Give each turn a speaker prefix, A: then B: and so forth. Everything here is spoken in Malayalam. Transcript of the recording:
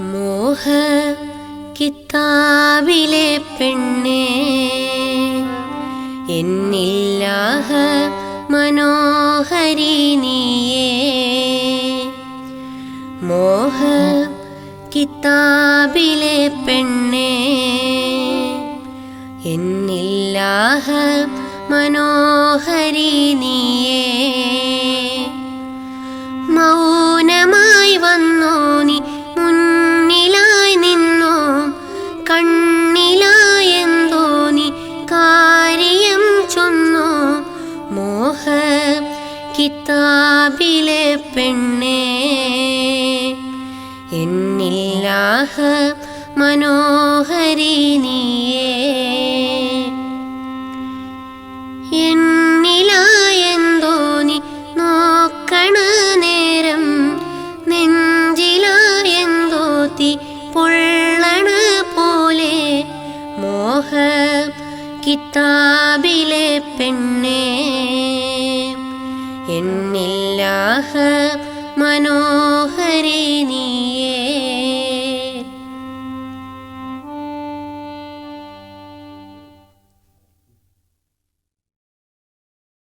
A: മോഹ കിതാബിലെ പെണ്ണേ, എന്നില്ലാഹ മനോഹരി നീയേ. മോഹ കിതാബിലെ പെണ്ണേ, എന്നില്ലാഹ മനോഹരി നീയേ. മൗനമായി വന്നോ നീ, മുന്നിലായി നിന്നോ, കണ്ണിലായെന്തോ നീ കാര്യം ചൊന്നോ. മോഹ കിതാബിലെ പെണ്ണേ, എന്നില്ലാഹ മനോഹരി നീയേ. എന്നിലായെന്തോ നീ നോക്കണ നേരം, നെഞ്ചിലായെന്തോ തീ പൊള്ളണ പോലെ. മോഹ കിതാബിലെ പെണ്ണേ, എന്നില്ലാഹ മനോഹരി നീ.